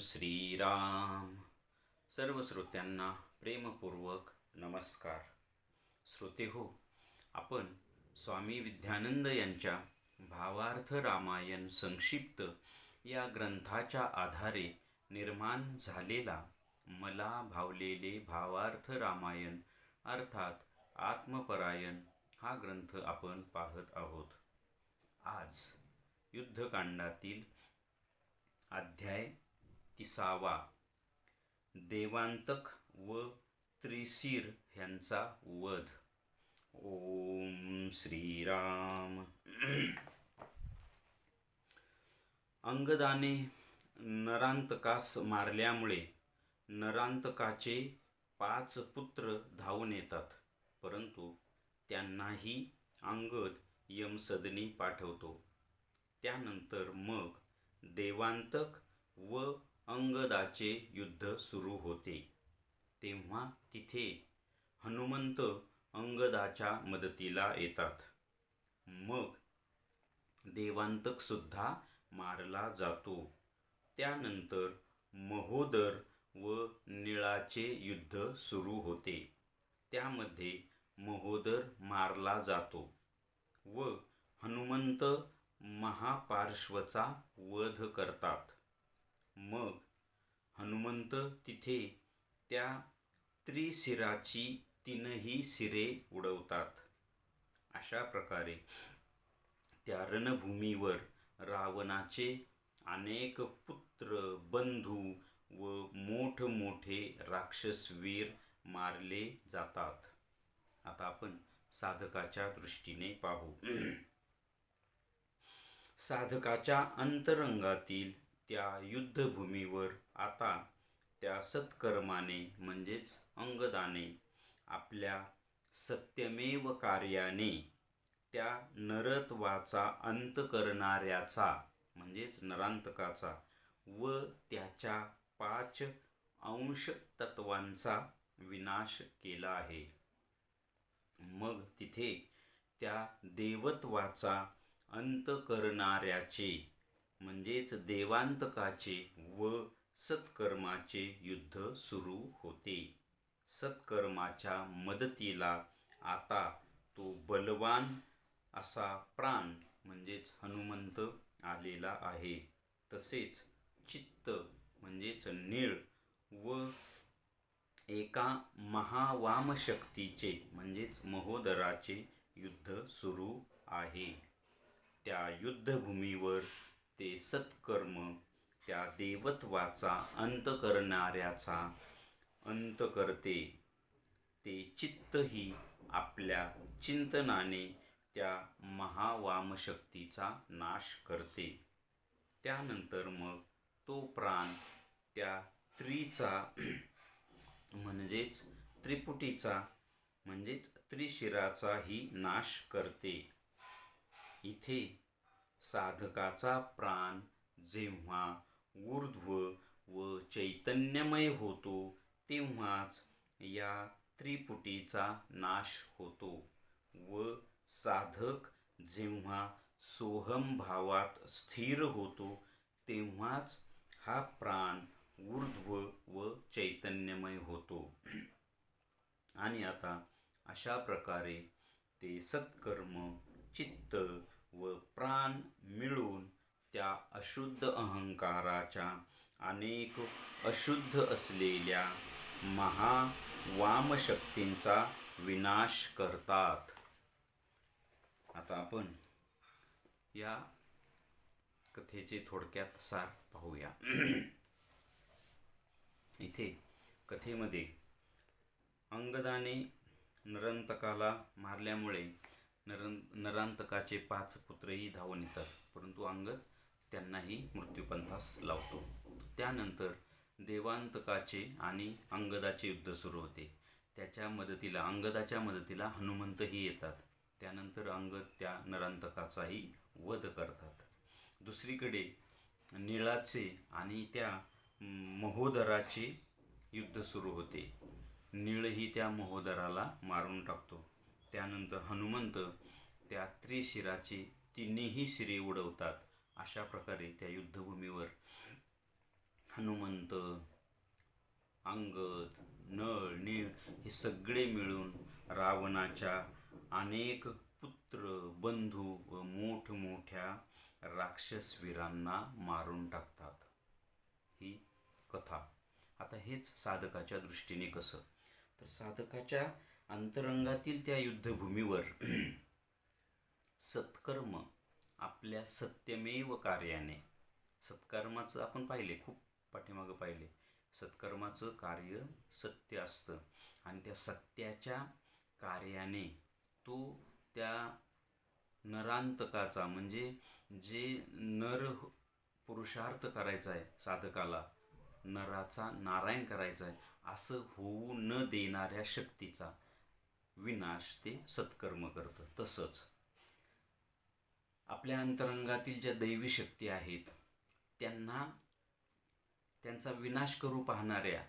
श्रीराम. सर्व श्रोत्यांना प्रेमपूर्वक नमस्कार. श्रोते हो, आपण स्वामी विद्यानंद यांच्या भावार्थ रामायण संक्षिप्त या ग्रंथाच्या आधारे निर्माण झालेला मला भावलेले भावार्थ रामायण अर्थात आत्मपरायण हा ग्रंथ आपण पाहत आहोत. आज युद्धकांडातील अध्याय 30 देवांतक व त्रिशिर यांचा वध. ओम श्रीराम. अंगदाने नरांतकास मारल्यामुळे नरांतकाचे 5 पुत्र धावून येतात, परंतु त्यांनाही अंगद यमसदनी पाठवतो. त्यानंतर मग देवांतक व अंगदाचे युद्ध सुरू होते. तेव्हा तिथे हनुमंत अंगदाच्या मदतीला येतात. मग देवांतक सुद्धा मारला जातो. त्यानंतर महोदर व नीळाचे युद्ध सुरू होते. त्यामध्ये महोदर मारला जातो व हनुमंत महापार्श्वचा वध करतात. मग हनुमंत तिथे त्या त्रिशिराची 3ही शिरे उडवतात. अशा प्रकारे त्या रणभूमीवर रावणाचे अनेक पुत्र, बंधू व मोठमोठे राक्षसवीर मारले जातात. आता आपण साधकाच्या दृष्टीने पाहू. साधकाच्या अंतरंगातील त्या युद्धभूमीवर आता त्या सत्कर्माने म्हणजेच अंगदाने आपल्या सत्यमेव कार्याने त्या नरत्वाचा अंत करणाऱ्याचा म्हणजेच नरांतकाचा व त्याच्या 5 अंश तत्वांचा विनाश केला आहे. मग तिथे त्या देवत्वाचा अंत करणाऱ्याचे म्हणजेच देवांतकाचे व सत्कर्माचे युद्ध सुरू होते. सत्कर्माच्या मदतीला आता तो बलवान असा प्राण म्हणजेच हनुमंत आलेला आहे. तसेच चित्त म्हणजेच नीळ व एका महावामशक्तीचे म्हणजेच महोदराचे युद्ध सुरू आहे. त्या युद्धभूमीवर ते सत्कर्म त्या देवत्वाचा अंत करणाऱ्याचा अंत करते. ते चित्तही आपल्या चिंतनाने त्या महावामशक्तीचा नाश करते. त्यानंतर मग तो प्राण त्या त्रीचा म्हणजेच त्रिपुटीचा म्हणजेच त्रिशिराचाही नाश करते. इथे साधकाचा प्राण जेव्हा ऊर्ध्व व चैतन्यमय होतो तेव्हाच या त्रिपुटीचा नाश होतो व साधक जेव्हा सोहम भावात स्थिर होतो तेव्हाच हा प्राण ऊर्ध्व व चैतन्यमय होतो. आणि आता अशा प्रकारे ते सत्कर्म, चित्त व प्राण मिळून त्या अशुद्ध अहंकाराच्या अनेक अशुद्ध असलेल्या महावामशक्तींचा विनाश करतात. आता आपण या कथेचे थोडक्यात सार पाहूया. इथे कथेमध्ये अंगदाने नरांतकाला मारल्यामुळे नरांतकाचे 5 पुत्रही धावून येतात, परंतु अंगद त्यांनाही मृत्यूपंथास लावतो. त्यानंतर देवांतकाचे आणि अंगदाचे युद्ध सुरू होते. अंगदाच्या मदतीला हनुमंतही येतात. त्यानंतर अंगद त्या नरांतकाचाही वध करतात. दुसरीकडे नीळाचे आणि त्या महोदराचे युद्ध सुरू होते. नीळही त्या महोदराला मारून टाकतो. त्यानंतर हनुमंत त्या त्रिशिराची 3ही शिरे उडवतात. अशा प्रकारे त्या युद्धभूमीवर हनुमंत, अंगद, नळ, नीळ हे सगळे मिळून रावणाच्या अनेक पुत्र, बंधू व मोठमोठ्या राक्षसवीरांना मारून टाकतात. ही कथा. आता हेच साधकाच्या दृष्टीने कसं, तर साधकाच्या अंतरंगातील त्या युद्धभूमीवर सत्कर्म आपल्या सत्यमेव कार्याने, सत्कर्माचं आपण पाहिले, खूप पाठीमागं पाहिले, सत्कर्माचं कार्य सत्य असतं आणि त्या सत्याच्या कार्याने तो त्या नरांतकाचा, म्हणजे जे नर पुरुषार्थ करायचा आहे साधकाला, नराचा नारायण करायचा आहे असं होऊ न देणाऱ्या शक्तीचा विनाश ते सत्कर्म करतं. तसंच आपल्या अंतरंगातील ज्या दैवी शक्ती आहेत त्यांचा विनाश करू पाहणाऱ्या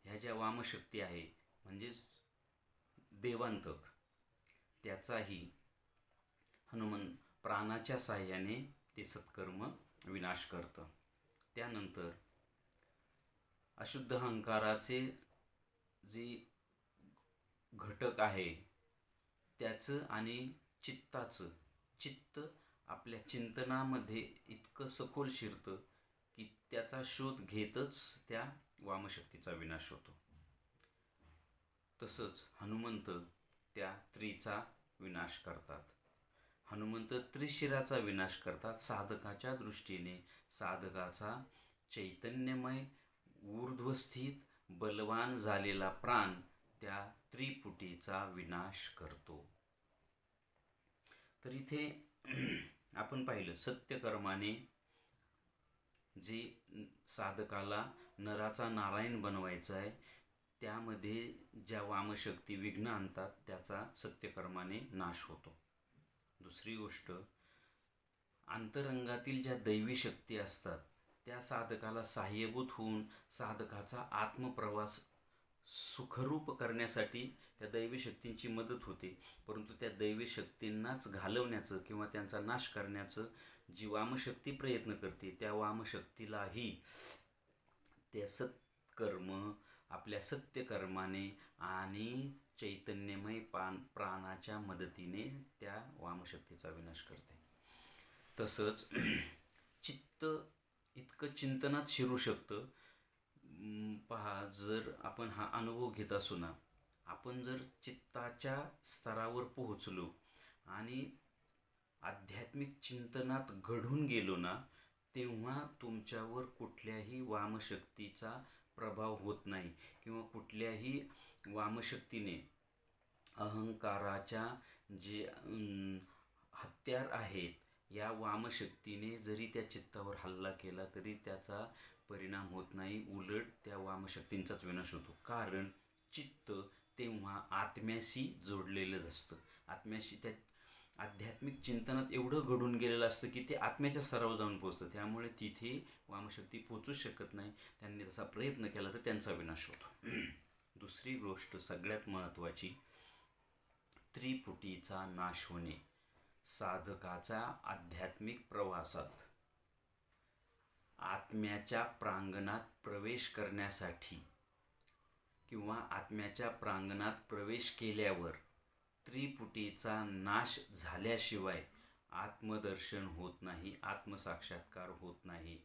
ह्या ज्या वामशक्ती आहे, म्हणजेच देवांतक, त्याचाही हनुमान प्राणाच्या साह्याने ते सत्कर्म विनाश करतं. त्यानंतर अशुद्ध अहंकाराचे जे घटक आहे त्याचं आणि चित्ताचं, चित्त आपल्या चिंतनामध्ये इतकं सखोल शिरतं की त्याचा शोध घेतच त्या वामशक्तीचा विनाश होतो. तसंच हनुमंत त्या त्रीचा विनाश करतात. हनुमंत त्रिशिराचा विनाश करतात. साधकाच्या दृष्टीने साधकाचा चैतन्यमय ऊर्ध्वस्थित बलवान झालेला प्राण त्या त्रिपुटीचा विनाश करतो. तर इथे आपण पाहिलं, सत्यकर्माने जे साधकाला नराचा नारायण बनवायचा आहे त्यामध्ये ज्या वामशक्ती विघ्न आणतात त्याचा सत्यकर्माने नाश होतो. दुसरी गोष्ट, अंतरंगातील ज्या दैवी शक्ती असतात त्या साधकाला सहाय्यभूत होऊन साधकाचा आत्मप्रवास सुखरूप करण्यासाठी त्या दैवी शक्तींची मदत होते. परंतु त्या दैवी शक्तींनाच घालवण्याचं किंवा त्यांचा नाश करण्याचं जी वामशक्ती प्रयत्न करते त्या वामशक्तीलाही ते सत्कर्म आपल्या सत्यकर्माने आणि चैतन्यमय प्राणाच्या मदतीने त्या वामशक्तीचा विनाश करते. तसंच चित्त इतकं चिंतनात शिरू शकतं. पहा, जर आपण हा अनुभव घेत असू ना, आपण जर चित्ताच्या स्तरावर पोहोचलो आणि आध्यात्मिक चिंतनात घडून गेलो ना, तेव्हा तुमच्यावर कुठल्याही वामशक्तीचा प्रभाव होत नाही किंवा कुठल्याही वामशक्तीने अहंकाराच्या जे हत्यार आहेत या वामशक्तीने जरी त्या चित्तावर हल्ला केला तरी त्याचा परिणाम होत नाही. उलट त्या वामशक्तींचाच विनाश होतो. कारण चित्त तेव्हा आत्म्याशी जोडलेलं असतं. आत्म्याशी त्या आध्यात्मिक चिंतनात एवढं घडून गेलेलं असतं की ते आत्म्याच्या स्तरावर जाऊन पोचतं. त्यामुळे तिथे वामशक्ती पोचूच शकत नाही. त्यांनी तसा प्रयत्न केला तर त्यांचा विनाश होतो. दुसरी गोष्ट सगळ्यात महत्त्वाची, त्रिपुटीचा नाश होणे. साधकाचा आध्यात्मिक प्रवासात आत्म्याच्या प्रांगणात प्रवेश करण्यासाठी किंवा आत्म्याच्या प्रांगणात प्रवेश केल्यावर त्रिपुटीचा नाश झाल्याशिवाय आत्मदर्शन होत नाही, आत्मसाक्षात्कार होत नाही.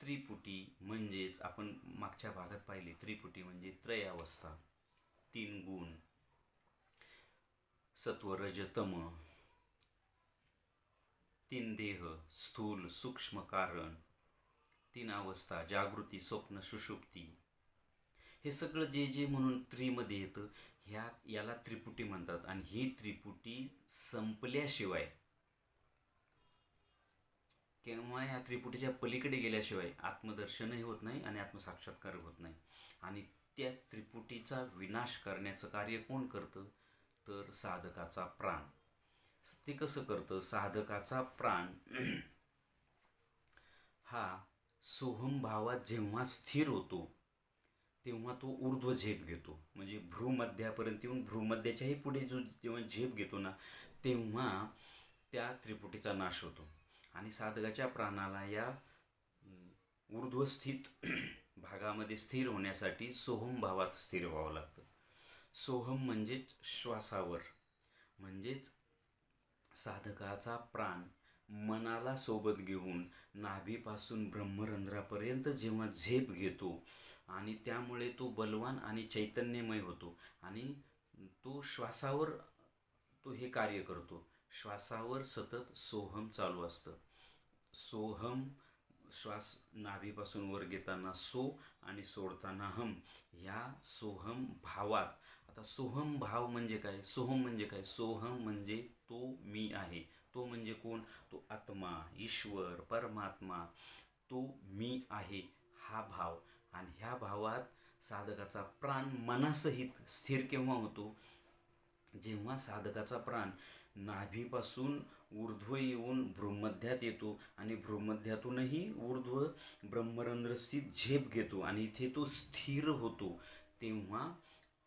त्रिपुटी म्हणजेच आपण मागच्या भागात पाहिले, त्रिपुटी म्हणजे त्रयावस्था, 3 गुण, सत्व रज तम, 3 देह, स्थूल सूक्ष्म कारण, 3 अवस्था, जागृती, स्वप्न, सुषुप्ती. हे सगळं जे जे म्हणून त्रिमध्ये येतं याला त्रिपुटी म्हणतात. आणि ही त्रिपुटी संपल्याशिवाय किंवा या त्रिपुटीच्या पलीकडे गेल्याशिवाय आत्मदर्शनही होत नाही आणि आत्मसाक्षात्कार होत नाही. आणि त्या त्रिपुटीचा विनाश करण्याचं कार्य कोण करतं, तर साधकाचा प्राण. ते कसं करतं, साधकाचा प्राण हा सोहमभावात जेव्हा स्थिर होतो तेव्हा तो ऊर्ध्व झेप घेतो. म्हणजे भ्रूमध्यापर्यंत येऊन भ्रूमध्याच्याही पुढे जो जेव्हा झेप घेतो ना तेव्हा त्या त्रिपुटीचा नाश होतो. आणि साधकाच्या प्राणाला या ऊर्ध्वस्थित भागामध्ये स्थिर होण्यासाठी सोहम भावात स्थिर व्हावं लागतं. सोहम म्हणजेच श्वासावर, म्हणजेच साधकाचा प्राण मनाला सोबत घेऊन नाभीपासून ब्रह्मरंध्रापर्यंत जेव्हा झेप घेतो आणि त्यामुळे तो बलवान आणि चैतन्यमय होतो आणि तो श्वासावर तो हे कार्य करतो. श्वासावर सतत सोहम चालू असतं. सोहम श्वास नाभीपासून वर घेताना सो आणि सोडताना हम, ह्या सोहम भावात. आता सोहम भाव म्हणजे काय? सोहम म्हणजे काय? सोहम म्हणजे तो मी आहे. तो म्हणजे कोण? तो आत्मा, ईश्वर, परमात्मा, तो मी आहे हा भाव. आणि ह्या भावात साधकाचा प्राण मनासहित स्थिर केव्हा होतो? जेव्हा साधकाचा प्राण नाभीपासून ऊर्ध्व येऊन भ्रूमध्यात येतो आणि भ्रूमध्यातूनही ऊर्ध्व ब्रह्मरंध्रस्थित झेप घेतो आणि इथे तो स्थिर होतो, तेव्हा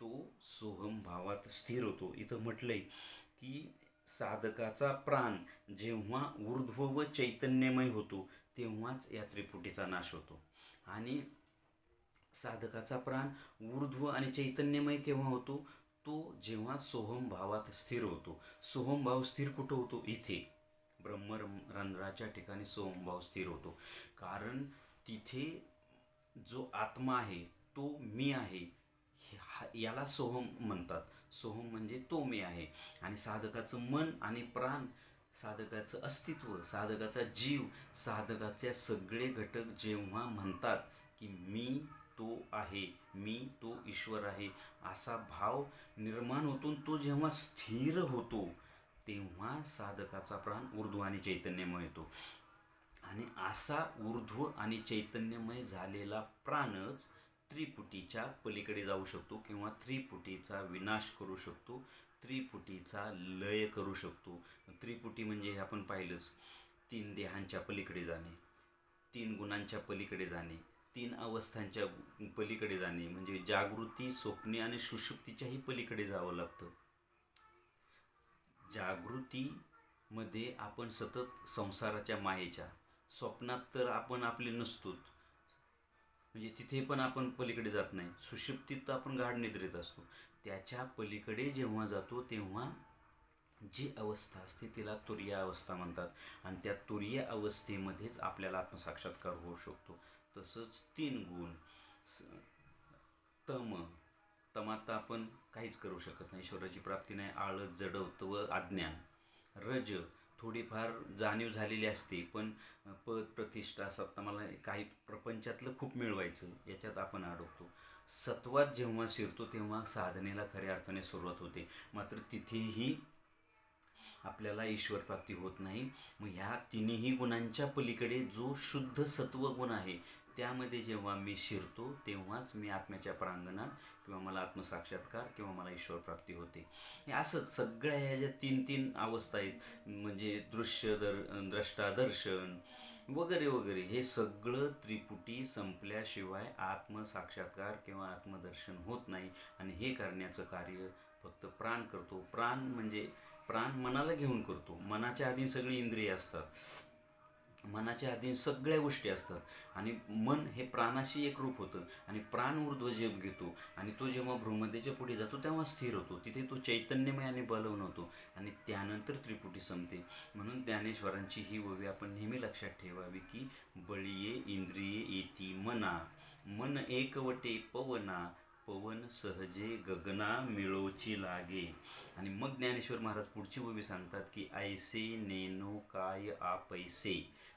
तो सोहम भावात स्थिर होतो. इथं म्हटलंय की साधकाचा प्राण जेव्हा ऊर्ध्व व चैतन्यमय होतो तेव्हाच या त्रिपुटीचा नाश होतो. आणि साधकाचा प्राण ऊर्ध्व आणि चैतन्यमय केव्हा होतो? तो जेव्हा सोहम भावात स्थिर होतो. सोहम भाव स्थिर कुठं होतो? इथे ब्रह्मरंध्राच्या ठिकाणी सोहम भाव स्थिर होतो. कारण तिथे जो आत्मा आहे, तो मी आहे, याला सोहम म्हणतात. सोहम म्हणजे तो मी आहे. आणि साधकाचं मन आणि प्राण, साधकाचं अस्तित्व, साधकाचा जीव, साधकाचे सगळे घटक जेव्हा म्हणतात की मी तो आहे, मी तो ईश्वर आहे, असा भाव निर्माण होतो. तो जेव्हा स्थिर होतो तेव्हा साधकाचा प्राण ऊर्ध्व आणि चैतन्यमय येतो. आणि असा ऊर्ध्व आणि चैतन्यमय झालेला प्राणच त्रिपुटीच्या पलीकडे जाऊ शकतो किंवा त्रिपुटीचा विनाश करू शकतो, त्रिपुटीचा लय करू शकतो. त्रिपुटी म्हणजे आपण पाहिलंच, 3 देहांच्या पलीकडे जाणे, 3 गुणांच्या पलीकडे जाणे, 3 अवस्थांच्या पलीकडे जाणे, म्हणजे जागृती, स्वप्ने आणि सुषुप्तीच्याही पलीकडे जावं लागतं. जागृतीमध्ये आपण सतत संसाराच्या मायेच्या, स्वप्नात तर आपण आपले नसतोच, म्हणजे तिथे पण आपण पलीकडे जात नाही. सुषुप्तीत तर आपण गाढ निद्रेत असतो. त्याच्या पलीकडे जेव्हा जातो तेव्हा जी अवस्था असते तिला तुरीय अवस्था म्हणतात. आणि त्या तुरीय अवस्थेमध्येच आपल्याला आत्मसाक्षात्कार होऊ शकतो. तसंच 3 गुण, तमात आपण काहीच करू शकत नाही, ईश्वराची प्राप्ती नाही. आळस, जडत्व व अज्ञान. रज, थोडीफार जाणीव झालेली असते, पण पद, प्रतिष्ठा, सत्ता, मला काही प्रपंचातलं खूप मिळवायचं, याच्यात आपण अडकतो. सत्वात जेव्हा शिरतो तेव्हा साधनेला खऱ्या अर्थाने सुरुवात होते, मात्र तिथेही आपल्याला ईश्वर प्राप्ती होत नाही. मग ह्या तिन्ही गुणांच्या पलीकडे जो शुद्ध सत्व गुण आहे त्यामध्ये जेव्हा मी शिरतो तेव्हाच मी आत्म्याच्या प्रांगणात किंवा मला आत्मसाक्षात्कार किंवा मला ईश्वर प्राप्ती होते. हे असंच सगळ्या ह्या ज्या 3 अवस्था आहेत, म्हणजे दृश्य, द्रष्टा, दर्शन वगैरे वगैरे, हे सगळं त्रिपुटी संपल्याशिवाय आत्मसाक्षात्कार किंवा आत्मदर्शन होत नाही. आणि हे करण्याचं कार्य फक्त प्राण करतो. प्राण म्हणजे प्राण मनाला घेऊन करतो. मनाच्या अधीन सगळी इंद्रिय असतात, मनाच्या अधीन सगळ्या गोष्टी असतात. आणि मन हे प्राणाशी एकरूप होतं आणि प्राण ऊर्ध्व झेप घेतो आणि तो जेव्हा भ्रूमध्येच्या पुढे जातो तेव्हा स्थिर होतो. तिथे तो चैतन्यमय आणि बलवान होतो आणि त्यानंतर त्रिपुटी संपते. म्हणून ज्ञानेश्वरांची ही ओवी आपण नेहमी लक्षात ठेवावी की बळीये इंद्रिये येती मना, मन एकवटे पवना, पवन सहजे गगना मिळोची लागे. आणि मग ज्ञानेश्वर महाराज पुढची ओवी सांगतात की ऐसे नेनो काय आपैसे,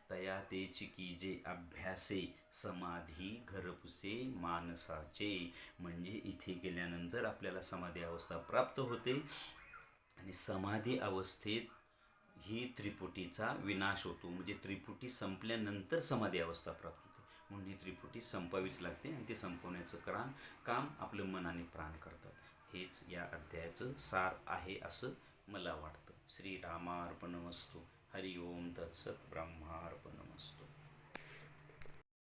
तया तेची कीजे अभ्यासे, समाधी घरपुसे मानसाचे. म्हणजे इथे गेल्यानंतर आपल्याला समाधी अवस्था प्राप्त होते आणि समाधी अवस्थेत ही त्रिपुटीचा विनाश होतो. म्हणजे त्रिपुटी संपल्यानंतर समाधी अवस्था प्राप्त होते. म्हणून ही त्रिपुटी संपावीच लागते आणि ते संपवण्याचं काम आपलं मन आणि प्राण करतात. हेच या अध्यायाचं सार आहे असं मला वाटतं. श्रीरामार्पणमस्तु. हरि ओम तत्सत. ब्रह्मार्पणमस्तु.